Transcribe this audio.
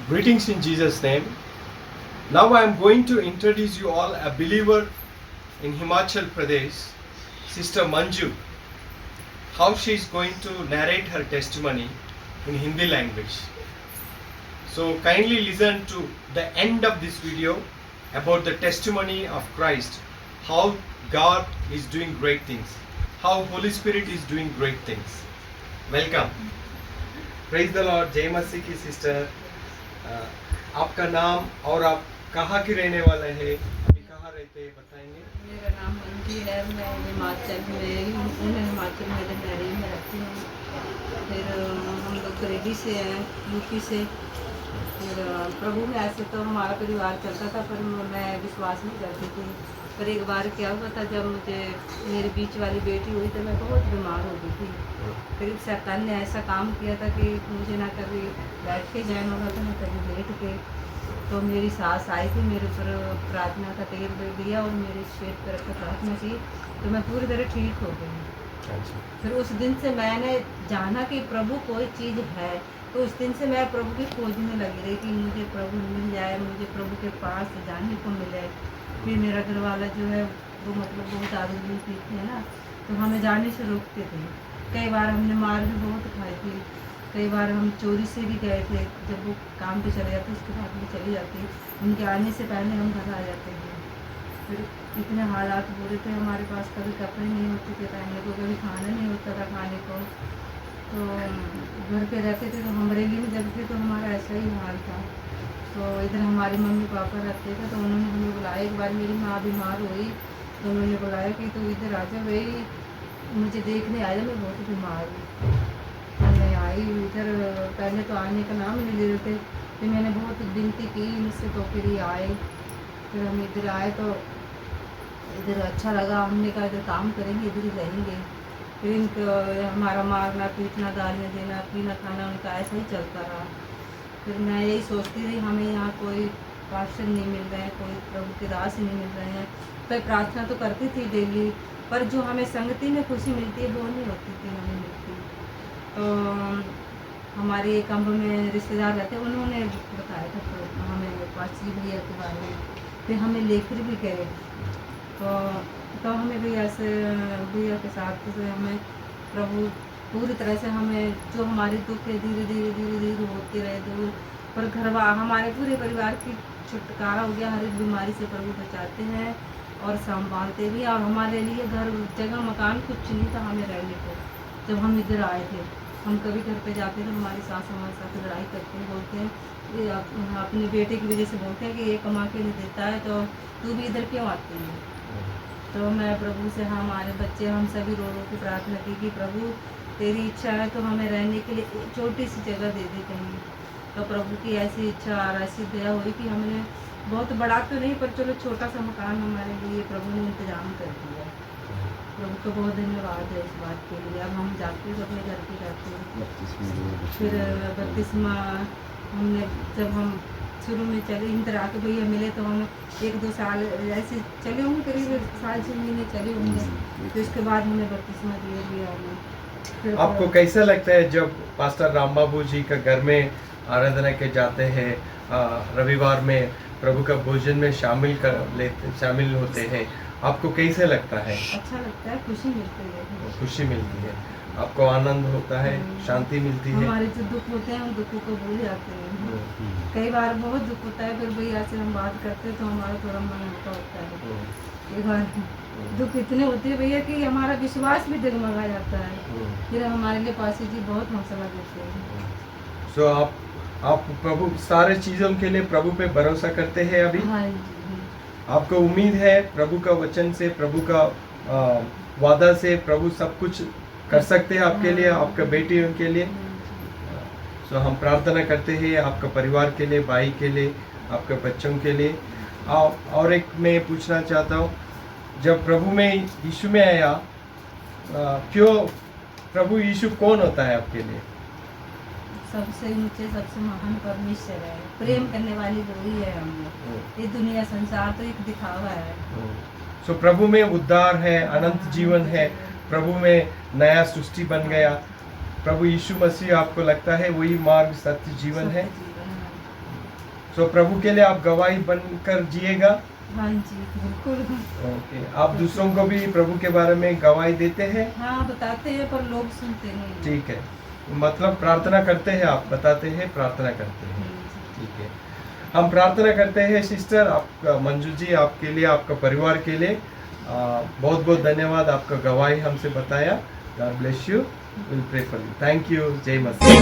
Greetings in Jesus' name. Now I am going to introduce you all a believer in Himachal Pradesh, Sister Manju, how she is going to narrate her testimony in Hindi language. So kindly listen to the end of this video about the testimony of Christ, how God is doing great things, how Holy Spirit is doing great things. Welcome. Praise the Lord. जय मसीह की sister, आपका नाम और आप कहाँ की रहने वाले हैं, अभी कहाँ रहते हैं बताएंगे? मेरा नाम मंजी है। मैं हिमाचल में लहरी में रहती हूँ। फिर हम लोग करेडी से हैं, यूपी से। फिर प्रभु में ऐसे तो हमारा परिवार चलता था, पर मैं विश्वास नहीं करती थी। पर एक बार क्या हुआ था, जब मुझे मेरी बीच वाली बेटी हुई तो मैं बहुत बीमार हो गई थी। फिर शैतान ने ऐसा काम किया था कि मुझे ना कभी बैठ के जाना होगा था, ना कभी लेट के। तो मेरी सास आई थी, मेरे ऊपर प्रार्थना का तेल दिया और मेरे पेट पर रखकर प्रार्थना की, तो मैं पूरी तरह ठीक हो गई। फिर उस दिन से मैंने जाना कि प्रभु कोई चीज़ है, तो उस दिन से मैं प्रभु की खोजने लगी रही कि मुझे प्रभु मिल जाए, मुझे प्रभु के पास जाने को मिले। फिर मेरा घर वाला जो है वो मतलब बहुत दारू भी पीते हैं ना, तो हमें जाने से रोकते थे। कई बार हमने मार भी बहुत खाई थी, कई बार हम चोरी से भी गए थे। जब वो काम पे चले जाते उसके बाद में चली जाती, उनके आने से पहले हम घर आ जाते थे। फिर इतने हालात बुरे थे, हमारे पास कभी कपड़े नहीं होते थे पहनने को, कभी खाना नहीं होता था खाने को। तो घर पे रहते थे, तो हम बरेली में जब थे तो हमारा ऐसा ही हाल था। तो इधर हमारे मम्मी पापा रहते थे, तो उन्होंने हमें बुलाया। एक बार मेरी माँ बीमार हुई तो उन्होंने बुलाया कि तू इधर आ जा भाई, मुझे देखने आया, मैं बहुत बीमार हूँ। मैं आई इधर, पहले तो आने का नाम नहीं ले रहे थे। फिर मैंने बहुत विनती की इनसे, तो फिर ये आए। फिर हम इधर आए तो इधर अच्छा लगा। हमने कहा इधर काम करेंगे, इधर ही रहेंगे। फिर इनको हमारा मारना पीटना, गालियाँ देना, पीना खाना उनका ऐसा ही चलता रहा। फिर मैं यही सोचती रही, हमें यहाँ कोई पास्टर नहीं मिल रहे हैं, कोई प्रभु के दास नहीं मिल रहे हैं। तो प्रार्थना तो करती थी डेली, पर जो हमें संगति में खुशी मिलती है वो नहीं होती थी, हमें मिलती। तो हमारे एक अम्ब में रिश्तेदार रहते, उन्होंने बताया था तो हमें पाची भैया के बारे में। फिर हमें लेकर भी गए, तो हमें भैया से, भैया के साथ से हमें प्रभु पूरी तरह से, हमें जो हमारे दुख है धीरे धीरे धीरे धीरे होते रहे दूर। पर हमारे पूरे परिवार की छुटकारा हो गया। हर एक बीमारी से प्रभु बचाते हैं और संभालते भी। और हमारे लिए घर जगह मकान कुछ नहीं था हमें रहने को। जब हम इधर आए थे, हम कभी घर पे जाते थे, हमारी सास हमारे साथ लड़ाई करते हैं, बोलते हैं ये अपने बेटे की वजह से बोलते हैं कि ये कमा के नहीं देता है, तो तू भी इधर क्यों आती है। तो मैं प्रभु से, हमारे बच्चे, हम सभी रो रो की प्रार्थना की कि प्रभु तेरी इच्छा है तो हमें रहने के लिए एक छोटी सी जगह दे दे कहीं। तो प्रभु की ऐसी इच्छा और ऐसी दया हुई कि हमने बहुत बड़ा तो नहीं, पर चलो छोटा सा मकान हमारे लिए प्रभु ने इंतजाम कर दिया। प्रभु को बहुत धन्यवाद है इस बात के लिए। अब हम जाते हैं अपने घर पे जाते हैं। फिर बत्तीसवा हमने, जब हम शुरू में चले इधर आके भैया मिले, तो हम 1-2 साल ऐसे चले होंगे, करीब साल 6 महीने चले होंगे। तो इसके बाद हमें बत्तीसवा दिया फिर। आपको कैसा लगता है जब पास्टर राम बाबू जी का घर में आराधना के जाते हैं, रविवार में प्रभु का भोजन में शामिल होते हैं, आपको कैसे लगता है? अच्छा लगता है, खुशी मिलती है। खुशी मिलती है, आपको आनंद होता है, शांति मिलती है। हमारे जो दुख होते हैं, हम दुखों को भूल जाते हैं। कई बार बहुत दुख होता है, फिर भैया से हम बात करते हैं तो हमारा थोड़ा मन हल्का होता है। कई बार दुख इतने होते हैं भैया कि हमारा विश्वास भी डगमगा जाता है। फिर हमारे लिए पासी जी बहुत हौसला देते हैं। सो आप प्रभु सारे चीज़ों के लिए प्रभु पे भरोसा करते हैं अभी? हाँ जी। आपको उम्मीद है प्रभु का वचन से, प्रभु का वादा से प्रभु सब कुछ कर सकते हैं आपके लिए, आपका बेटियों के लिए। सो हम प्रार्थना करते हैं आपका परिवार के लिए, भाई के लिए, आपके बच्चों के लिए। और एक मैं पूछना चाहता हूँ, जब प्रभु में यीशु में आया, क्यों प्रभु यीशु कौन होता है आपके लिए? सबसे ऊंचे, सबसे महान परमेश्वर है। प्रेम करने वाली वही है हमें। ये दुनिया संसार तो एक दिखावा है। सो प्रभु में उद्धार है, अनंत जीवन है, प्रभु में नया सृष्टि बन गया। प्रभु यीशु मसीह आपको लगता है वही मार्ग, सत्य, जीवन है? तो प्रभु के लिए आप गवाही बनकर जिएगा। हाँ जी बिल्कुल। ओके, आप दूसरों को भी प्रभु के बारे में गवाही देते हैं? हाँ बताते हैं पर लोग सुनते नहीं। ठीक है, मतलब प्रार्थना करते हैं, आप बताते हैं प्रार्थना करते हैं। ठीक है, हम प्रार्थना करते हैं सिस्टर, आपका मंजू जी, आपके लिए, आपका परिवार के लिए बहुत बहुत धन्यवाद, आपका गवाही हमसे बताया। God bless you, will pray for you. Thank you. जय मसीह।